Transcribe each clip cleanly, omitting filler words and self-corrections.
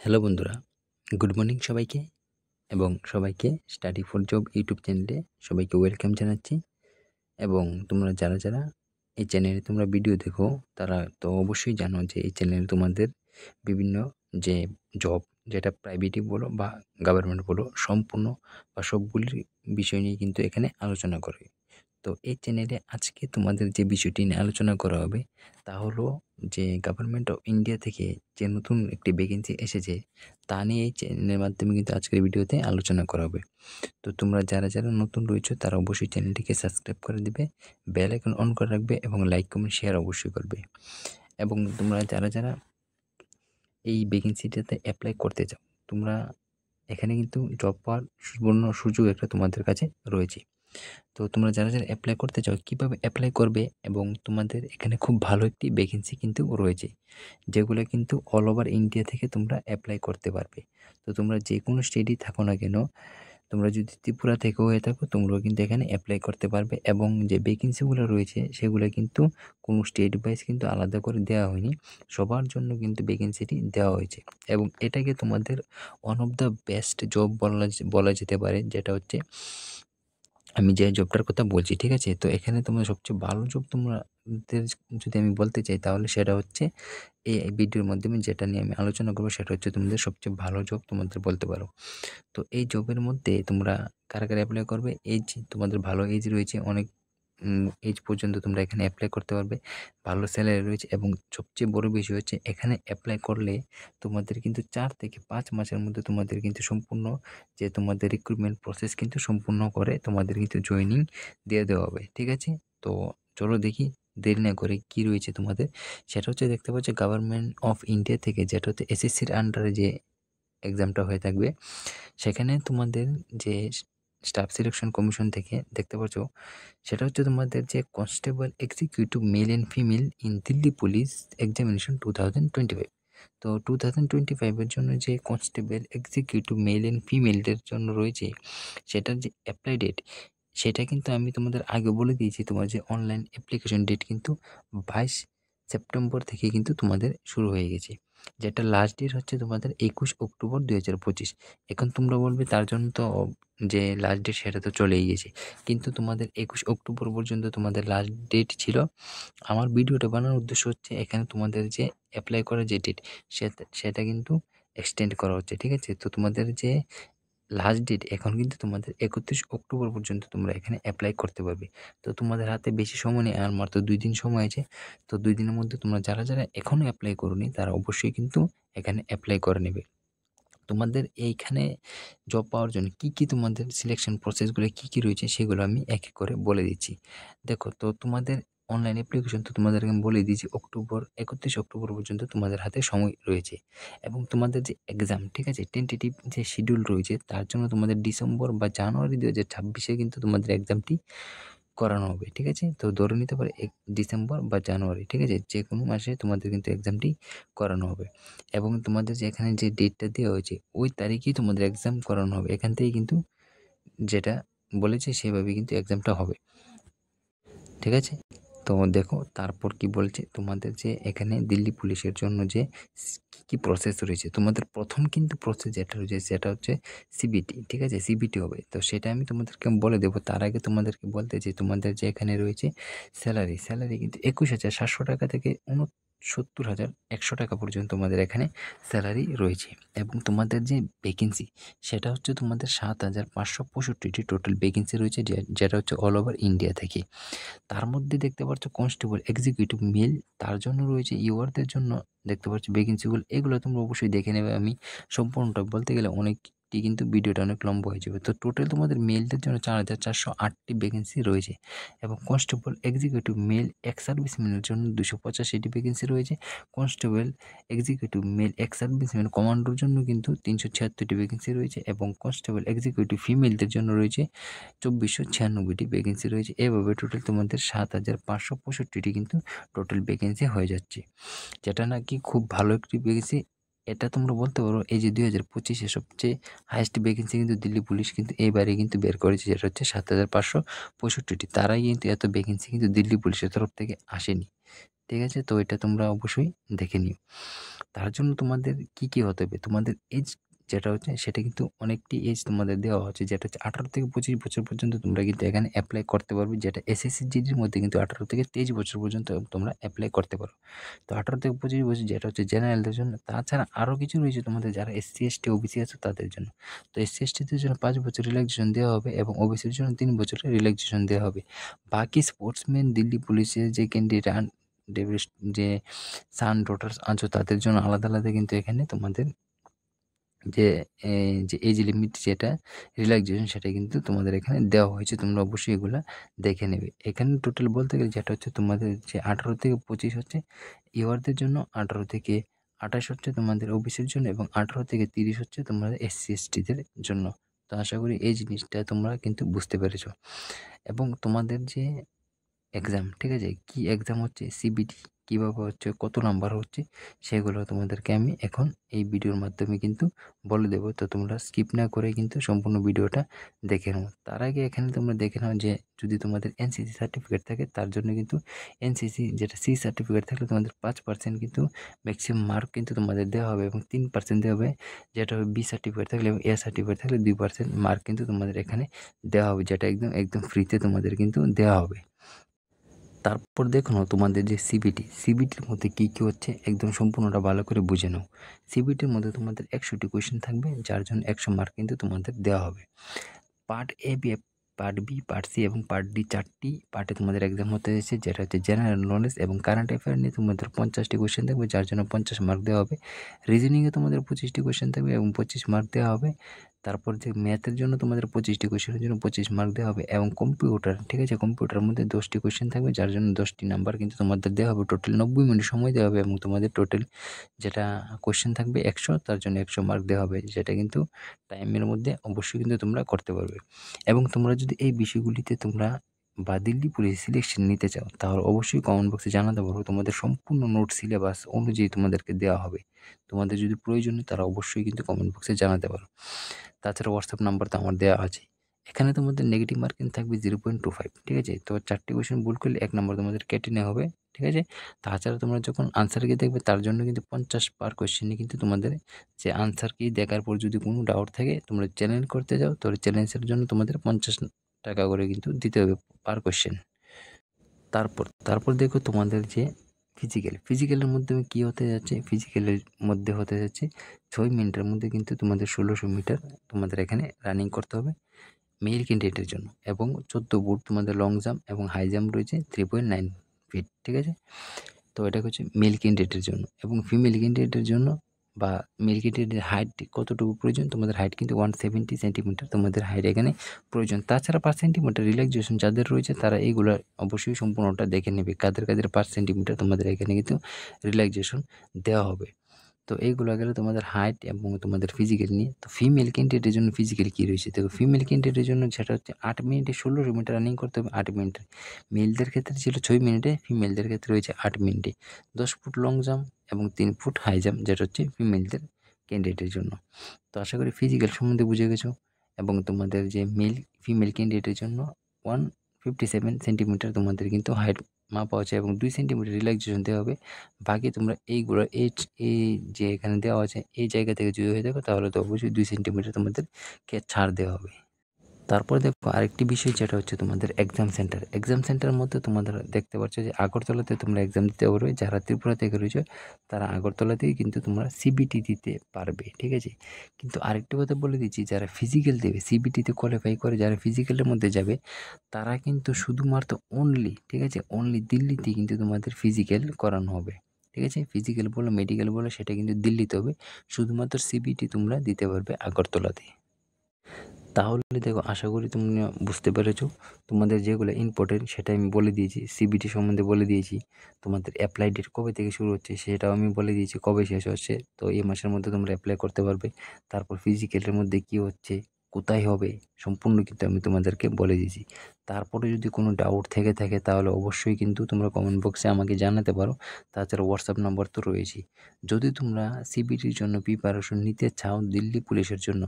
Hello বন্ধুরা, good morning সবাইকে এবং সবাইকে স্টাডি ফর জব ইউটিউব চ্যানেলে সবাইকে ওয়েলকাম জানাচ্ছি। এবং তোমরা যারা এই চ্যানেলে তোমরা ভিডিও দেখো তারা তো অবশ্যই জানো যে এই চ্যানেলে তোমাদের বিভিন্ন যে জব, যেটা প্রাইভেটই বলো বা গভর্নমেন্ট বলো, সম্পূর্ণ বা সবগুলির বিষয় নিয়ে কিন্তু এখানে আলোচনা করে। তো এই চ্যানেলে আজকে তোমাদের যে বিষয়টি নিয়ে আলোচনা করা হবে তা হলো যে গভর্নমেন্ট অফ ইন্ডিয়া থেকে যে নতুন একটি ভ্যাকেন্সি এসেছে তা নিয়ে এই চ্যানেলের মাধ্যমে কিন্তু আজকের ভিডিওতে আলোচনা করা হবে। তো তোমরা যারা নতুন রয়েছো তারা অবশ্যই চ্যানেলটিকে সাবস্ক্রাইব করে দিবে, বেল আইকন অন করে রাখবে এবং লাইক কমেন্ট শেয়ার অবশ্যই করবে। এবং তোমরা যারা এই ভ্যাকেন্সিটাতে অ্যাপ্লাই করতে চাও, তোমরা এখানে কিন্তু জব পাওয়ার সুবর্ণ সুযোগ একটা তোমাদের কাছে রয়েছে। তো তোমরা যারা এপ্লাই করতে চাও কীভাবে অ্যাপ্লাই করবে, এবং তোমাদের এখানে খুব ভালো একটি ভ্যাকেন্সি কিন্তু রয়েছে যেগুলো কিন্তু অল ওভার ইন্ডিয়া থেকে তোমরা অ্যাপ্লাই করতে পারবে। তো তোমরা যে কোনো স্টেটই থাকো না কেন, তোমরা যদি ত্রিপুরা থেকে হয়ে থাকো তোমরাও কিন্তু এখানে অ্যাপ্লাই করতে পারবে। এবং যে ভ্যাকেন্সিগুলো রয়েছে সেগুলো কিন্তু কোনো স্টেট ওয়াইজ কিন্তু আলাদা করে দেওয়া হয়নি, সবার জন্য কিন্তু ভ্যাকেন্সিটি দেওয়া হয়েছে। এবং এটাকে তোমাদের one of the best job বলা যেতে পারে, যেটা হচ্ছে আমি যে জবটার কথা বলছি, ঠিক আছে? তো এখানে তোমার সবচেয়ে ভালো জব তোমাদের যদি আমি বলতে চাই তাহলে সেটা হচ্ছে এই ভিডিওর মাধ্যমে যেটা নিয়ে আমি আলোচনা করবো সেটা হচ্ছে তোমাদের সবচেয়ে ভালো জব তোমাদের বলতে পারো। তো এই জবের মধ্যে তোমরা কারা এপ্লাই করবে, এজ তোমাদের ভালো এজ রয়েছে, অনেক এজ পর্যন্ত তোমরা এখানে অ্যাপ্লাই করতে পারবে, ভালো স্যালারি রয়েছে। এবং সবচেয়ে বড় বিষয় হচ্ছে এখানে অ্যাপ্লাই করলে তোমাদের কিন্তু 4 থেকে 5 মাসের মধ্যে তোমাদের কিন্তু সম্পূর্ণ যে তোমাদের রিক্রুটমেন্ট প্রসেস কিন্তু সম্পূর্ণ করে তোমাদের কিন্তু জয়েনিং দিয়ে দেওয়া হবে, ঠিক আছে? তো চলো দেখি দেরি না করে কী রয়েছে তোমাদের। সেটা হচ্ছে দেখতে পাচ্ছ গভর্নমেন্ট অফ ইন্ডিয়া থেকে, যেটা হচ্ছে এসএসসির আন্ডারে যে এক্সামটা হয়ে থাকবে, সেখানে তোমাদের যে স্টাফ সিলেকশন কমিশন থেকে দেখতে পাচ্ছ সেটা হচ্ছে তোমাদের যে constable executive male and female in Delhi police examination 2025। তো 2025-এর জন্য যে কনস্টেবল এক্সিকিউটিভ মেল অ্যান্ড ফিমেলদের জন্য রয়েছে সেটার যে অ্যাপ্লাই ডেট, সেটা কিন্তু আমি তোমাদের আগে বলে দিয়েছি। তোমার যে অনলাইন অ্যাপ্লিকেশন ডেট কিন্তু 22 সেপ্টেম্বর থেকে কিন্তু তোমাদের শুরু হয়ে গেছে, যেটা লাস্ট ডেট হচ্ছে তোমাদের 21 অক্টোবর 2025। এখন তোমরা বলবে তার জন্য তো যে লাস্ট ডেট সেটা তো চলেই গেছে, কিন্তু তোমাদের 21 অক্টোবর পর্যন্ত তোমাদের লাস্ট ডেট ছিল। আমার ভিডিওটা বানানোর উদ্দেশ্য হচ্ছে এখানে তোমাদের যে অ্যাপ্লাই করার যে ডেট সেটা কিন্তু এক্সটেন্ড করা হচ্ছে, ঠিক আছে? তো তোমাদের যে লাস্ট ডেট এখন কিন্তু তোমাদের 31 অক্টোবর পর্যন্ত তোমরা এখানে অ্যাপ্লাই করতে পারবে। তো তোমাদের হাতে বেশি সময় নেই, আর মাত্র 2 দিন সময় আছে। তো 2 দিনের মধ্যে তোমরা যারা এখনও অ্যাপ্লাই করোনি তারা অবশ্যই কিন্তু এখানে অ্যাপ্লাই করে নেবে। তোমাদের এইখানে জব পাওয়ার জন্য কী তোমাদের সিলেকশন প্রসেসগুলো কী রয়েছে সেগুলো আমি এক এক করে বলে দিচ্ছি। দেখো, তো তোমাদের অনলাইন অ্যাপ্লিকেশন তো তোমাদেরকে আমি বলে দিয়েছি 31 অক্টোবর পর্যন্ত তোমাদের হাতে সময় রয়েছে। এবং তোমাদের যে এক্সাম, ঠিক আছে, টেন্টেটিভ যে শিডিউল রয়েছে তার জন্য তোমাদের ডিসেম্বর বা জানুয়ারি 2026-এ কিন্তু তোমাদের এক্সামটি করানো হবে, ঠিক আছে? তো ধরে নিতে পারে ডিসেম্বর বা জানুয়ারি, ঠিক আছে? যে কোনো মাসে তোমাদের কিন্তু এক্সামটি করানো হবে। এবং তোমাদের যে এখানে যে ডেটটা দেওয়া হয়েছে ওই তারিখেই তোমাদের এক্সাম করানো হবে। এখান থেকেই কিন্তু যেটা বলেছে সেভাবেই কিন্তু এক্সামটা হবে, ঠিক আছে? তো দেখো তারপর কি বলছে, তোমাদের যে এখানে দিল্লি পুলিশের জন্য যে কী প্রসেস রয়েছে, তোমাদের প্রথম কিন্তু প্রসেস যেটা রয়েছে সেটা হচ্ছে সিবিটি, ঠিক আছে? সিবিটি হবে, তো সেটা আমি তোমাদেরকে বলে দেবো। তার আগে তোমাদেরকে বলতে যে তোমাদের যে এখানে রয়েছে স্যালারি কিন্তু 21,700 টাকা থেকে 69,100 টাকা পর্যন্ত তোমাদের এখানে স্যালারি রয়েছে। এবং তোমাদের যে ভ্যাকেন্সি সেটা হচ্ছে তোমাদের 7,565টি টোটাল ভ্যাকেন্সি রয়েছে, যেটা হচ্ছে অল ওভার ইন্ডিয়া থেকে। তার মধ্যে দেখতে পাচ্ছ কনস্টেবল এক্সিকিউটিভ মেল, তার জন্য রয়েছে ইউআরদের জন্য দেখতে পাচ্ছ ভ্যাকেন্সিগুলো, এগুলো তোমরা অবশ্যই দেখে নেবে। আমি সম্পূর্ণটা বলতে গেলে অনেকটি কিন্তু ভিডিওটা অনেক লম্বা হয়ে যাবে। তো টোটাল তোমাদের মেলদের জন্য 4,408টি ভ্যাকেন্সি রয়েছে। এবং কনস্টেবল এক্সিকিউটিভ মেল এক্স সার্ভিসম্যানের জন্য 285টি ভ্যাকেন্সি রয়েছে। Constable executive male ex serviceman কমান্ডোর জন্য কিন্তু 376টি ভ্যাকেন্সি রয়েছে। এবং কনস্টেবল এক্সিকিউটিভ ফিমেলদের জন্য রয়েছে 2,496টি ভ্যাকেন্সি রয়েছে। এভাবে টোটাল তোমাদের 7,565টি কিন্তু টোটাল ভ্যাকেন্সি হয়ে যাচ্ছে, যেটা নাকি খুব ভালো একটি ভ্যাকেন্সি। এটা তোমরা বলতে পারো এই যে 2025-এ সবচেয়ে হাইয়েস্ট ভ্যাকেন্সি কিন্তু দিল্লি পুলিশ কিন্তু এইবারে কিন্তু বের করেছে, যেটা হচ্ছে 7,565টি। তারাই কিন্তু এত ভ্যাকেন্সি কিন্তু দিল্লি পুলিশের তরফ থেকে আসেনি, ঠিক আছে? তো এটা তোমরা অবশ্যই দেখে নিও। তার জন্য তোমাদের কি হতে হবে, তোমাদের এজ যেটা হচ্ছে সেটা কিন্তু অনেকটি এজ তোমাদের দেওয়া হচ্ছে, যেটা হচ্ছে 18 থেকে 25 বছর পর্যন্ত তোমরা কিন্তু এখানে অ্যাপ্লাই করতে পারবে, যেটা এসএসসি জিডির মধ্যে কিন্তু 18 থেকে 23 বছর পর্যন্ত তোমরা অ্যাপ্লাই করতে পারো। তো 18 থেকে 25 বছর যেটা হচ্ছে জেনারেলদের জন্য। তাছাড়া আরও কিছু রয়েছে তোমাদের যারা এসসি এসটি ওবিসি আছে তাদের জন্য। তো এসসি এসটিদের জন্য 5 বছর রিল্যাক্সেশন দেওয়া হবে এবং ওবিসির জন্য 3 বছরের রিল্যাক্সেশন দেওয়া হবে। বাকি স্পোর্টসম্যান, দিল্লি পুলিশের যে ক্যান্ডিডেট যে সান ডটার্স আছো তাদের জন্য আলাদা আলাদা কিন্তু এখানে তোমাদের যে যে এজ লিমিট যেটা রিল্যাক্সেশন সেটা কিন্তু তোমাদের এখানে দেওয়া হয়েছে। তোমরা অবশ্যই এগুলা দেখে নেবে। এখানে টোটাল বলতে গেলে যেটা হচ্ছে তোমাদের যে 18 থেকে 25 হচ্ছে ইউআরদের জন্য, 18 থেকে 28 হচ্ছে তোমাদের ওবিসির জন্য এবং 18 থেকে 30 হচ্ছে তোমাদের এসসি এসটিদের জন্য। তো আশা করি এই জিনিসটা তোমরা কিন্তু বুঝতে পেরেছ। এবং তোমাদের যে এক্সাম, ঠিক আছে, কি এক্সাম হচ্ছে, সিবিটি কীভাবে হচ্ছে, কত নাম্বার হচ্ছে, সেগুলো তোমাদেরকে আমি এখন এই ভিডিওর মাধ্যমে কিন্তু বলে দেবো। তো তোমরা স্কিপ না করে কিন্তু সম্পূর্ণ ভিডিওটা দেখে নাও। তার আগে এখানে তোমরা দেখে নাও যে যদি তোমাদের এনসিসি সার্টিফিকেট থাকে তার জন্য কিন্তু এনসিসি যেটা সি সার্টিফিকেট থাকলে তোমাদের 5% কিন্তু ম্যাক্সিমাম মার্ক কিন্তু তোমাদের দেওয়া হবে এবং 3% দেওয়া হবে, যেটা হবে বি সার্টিফিকেট থাকলে এবং এ সার্টিফিকেট থাকলে 2% মার্ক কিন্তু তোমাদের এখানে দেওয়া হবে, যেটা একদম ফ্রিতে তোমাদের কিন্তু দেওয়া হবে। তারপর দেখো না তোমাদের যে সিবিটির মধ্যে কী হচ্ছে একদম সম্পূর্ণটা ভালো করে বুঝে নাও। সিবিটির মধ্যে তোমাদের 100টি কোয়েশ্চেন থাকবে, যার জন্য 100 মার্ক কিন্তু তোমাদের দেওয়া হবে। Part A B, part B, part C এবং পার্ট ডি 4টি পার্টে তোমাদের এক্সাম হতে যাচ্ছে, যেটা হচ্ছে জেনারেল নলেজ এবং কারেন্ট অ্যাফেয়ার নিয়ে তোমাদের 50টি কোয়েশ্চেন থাকবে, যার জন্য 50 মার্ক দেওয়া হবে। রিজনিংয়ে তোমাদের 25টি কোয়েশ্চেন থাকবে এবং 25 মার্ক দেওয়া হবে। তারপর যে ম্যাথের জন্য তোমাদের 25টি কোয়েশ্চেনের জন্য 25 মার্ক দেওয়া হবে এবং কম্পিউটার, ঠিক আছে, কম্পিউটারের মধ্যে 10টি কোয়েশ্চেন থাকবে, যার জন্য 10টি নাম্বার কিন্তু তোমাদের দেওয়া হবে। টোটাল 90 মিনিট সময় দেওয়া হবে এবং তোমাদের টোটাল যেটা কোয়েশ্চেন থাকবে 100, তার জন্য 100 মার্ক দেওয়া হবে, যেটা কিন্তু টাইমের মধ্যে অবশ্যই কিন্তু তোমরা করতে পারবে। এবং তোমরা যদি এই বিষয়গুলিতে তোমরা বা দিল্লি পুলিশ সিলেকশন নিতে চাও তাহলে অবশ্যই কমেন্ট বক্সে জানাতে পারো, তোমাদের সম্পূর্ণ নোট সিলেবাস অনুযায়ী তোমাদেরকে দেওয়া হবে। তোমাদের যদি প্রয়োজন হয় তারা অবশ্যই কিন্তু কমেন্ট বক্সে জানাতে পারো। তাছাড়া হোয়াটসঅ্যাপ নাম্বার তো আমার দেওয়া আছে। এখানে তোমাদের নেগেটিভ মার্কিং থাকবে 0.25, ঠিক আছে। তো 4টি কোয়েশ্চেন ভুল করলে 1 নম্বর তোমাদের কেটে নেওয়া হবে, ঠিক আছে। তাছাড়া তোমরা যখন আনসার কি দেখবে তার জন্য কিন্তু 50 পার কোয়েশ্চেনে কিন্তু তোমাদের যে আনসার কি দেখার পর যদি কোনো ডাউট থাকে তোমরা চ্যালেঞ্জ করতে যাও, তো চ্যালেঞ্জের জন্য তোমাদের 50 টাকা করে কিন্তু দিতে হবে পার কোয়েশ্চেন। তারপর দেখো তোমাদের যে ফিজিক্যালের মধ্যে কী হতে যাচ্ছে, ফিজিক্যালের মধ্যে হতে যাচ্ছে 6 মিনিটের মধ্যে কিন্তু তোমাদের 1600 মিটার তোমাদের এখানে রানিং করতে হবে মেল ক্যান্ডিডেটের জন্য এবং 14 ফুট তোমাদের লং জাম্প এবং হাই জাম্প রয়েছে 3.9 ফিট, ঠিক আছে। তো এটা হচ্ছে মেল ক্যান্ডিডেটের জন্য এবং ফিমেল ক্যান্ডিডেটের জন্য বা মেল ক্যান্ডিডেটের হাইট কতটুকু প্রয়োজন, তোমাদের হাইট কিন্তু 170 সেন্টিমিটার তোমাদের হাইট এখানে প্রয়োজন। তাছাড়া 5 সেন্টিমিটার রিল্যাক্সেশন যাদের রয়েছে তারা এইগুলো অবশ্যই সম্পূর্ণটা দেখে নেবে, কাদের 5 সেন্টিমিটার তোমাদের এখানে কিন্তু রিল্যাক্সেশন দেওয়া হবে। তো এইগুলো গেলে তোমাদের হাইট এবং তোমাদের ফিজিক্যাল নিয়ে। তো ফিমেল ক্যান্ডিডেটের জন্য ফিজিক্যাল কী রয়েছে দেখো, ফিমেল ক্যান্ডিডেটের জন্য সেটা হচ্ছে 8 মিনিটে 1600 মিটার রানিং করতে হবে 8 মিনিটে। মেলদের ক্ষেত্রে ছিল 6 মিনিটে, ফিমেলদের ক্ষেত্রে রয়েছে 8 মিনিটে। 10 ফুট লং জাম্প এবং 3 ফুট হাই জাম্প, যেটা হচ্ছে ফিমেলদের ক্যান্ডিডেটের জন্য। তো আশা করি ফিজিক্যাল সম্বন্ধে বুঝে গেছো। এবং তোমাদের যে ফিমেল ক্যান্ডিডেটের জন্য 157 সেন্টিমিটার তোমাদের কিন্তু হাইট মাপা আছে এবং 2 সেন্টিমিটার রিল্যাক্সেশন দেওয়া হবে। বাকি তোমরা এইগুলো এই যে এখানে দেওয়া আছে এই জায়গা থেকে যদি হয়ে থাকো তাহলে তো অবশ্যই 2 সেন্টিমিটার তোমাদেরকে ছাড় দেওয়া হবে। তারপর দেখো আরেকটি বিষয়, যেটা হচ্ছে তোমাদের এক্সাম সেন্টারের মধ্যে তোমাদের দেখতে পাচ্ছ যে আগরতলাতে তোমরা এক্সাম দিতে পারবে। যারা ত্রিপুরা থেকে রয়েছে তারা আগরতলাতেই কিন্তু তোমরা সিবিটি দিতে পারবে, ঠিক আছে। কিন্তু আরেকটি কথা বলে দিচ্ছি, যারা ফিজিক্যাল দেবে সিবিটিতে কোয়ালিফাই করে যারা ফিজিক্যালের মধ্যে যাবে তারা কিন্তু শুধুমাত্র ঠিক আছে, দিল্লিতে কিন্তু তোমাদের ফিজিক্যাল করানো হবে, ঠিক আছে। ফিজিক্যাল বলো মেডিকেল বলো সেটা কিন্তু দিল্লিতে হবে, শুধুমাত্র সিবিটি তোমরা দিতে পারবে আগরতলাতে। তাহলে দেখো আশা করি তোমরা বুঝতে পেরেছো। তোমাদের যেগুলো ইম্পর্টেন্ট সেটা আমি বলে দিয়েছি, সিবিটি সম্বন্ধে বলে দিয়েছি, তোমাদের অ্যাপ্লাই ডেট কবে থেকে শুরু হচ্ছে সেটাও আমি বলে দিয়েছি, কবে শেষ হচ্ছে। তো এই মাসের মধ্যে তোমরা অ্যাপ্লাই করতে পারবে। তারপর ফিজিক্যালের মধ্যে কী হচ্ছে, কোথায় হবে, সম্পূর্ণ কিন্তু আমি তোমাদেরকে বলে দিয়েছি। তারপরে যদি কোনো ডাউট থেকে থাকে তাহলে অবশ্যই কিন্তু তোমরা কমেন্ট বক্সে আমাকে জানাতে পারো। তাছাড়া হোয়াটসঅ্যাপ নাম্বার তো রয়েছেই। যদি তোমরা সিবিটির জন্য প্রিপারেশন নিতে চাও দিল্লি পুলিশের জন্য,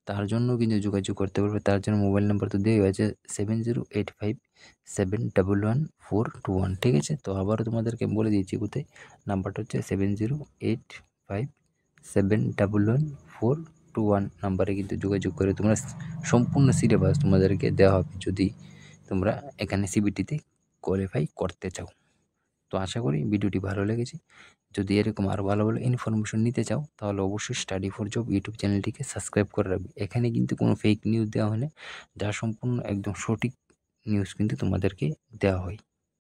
তার জন্য কিন্তু যোগাযোগ করতে পারবে। তার জন্য মোবাইল নাম্বার তো দেওয়া আছে 7085711421, ঠিক আছে। তো আবারও তোমাদেরকে বলে দিয়েছি কোথায়, নাম্বারটা হচ্ছে 7085 85711421 নাম্বারে কিন্তু যোগাযোগ করে তোমরা সম্পূর্ণ সিলেবাস তোমাদেরকে দেওয়া হবে যদি তোমরা এখানে সিবিটিতে কোয়ালিফাই করতে চাও। তো আশা করি ভিডিওটি ভালো লেগেছে। যদি এরকম আরও ভালো ভালো ইনফরমেশন নিতে চাও তাহলে অবশ্যই স্টাডি ফর জব ইউটিউব চ্যানেলটিকে সাবস্ক্রাইব করে রাখবে। এখানে কিন্তু কোনো ফেক নিউজ দেওয়া হয় না, যা সম্পূর্ণ একদম সঠিক নিউজ কিন্তু তোমাদেরকে দেওয়া হয়।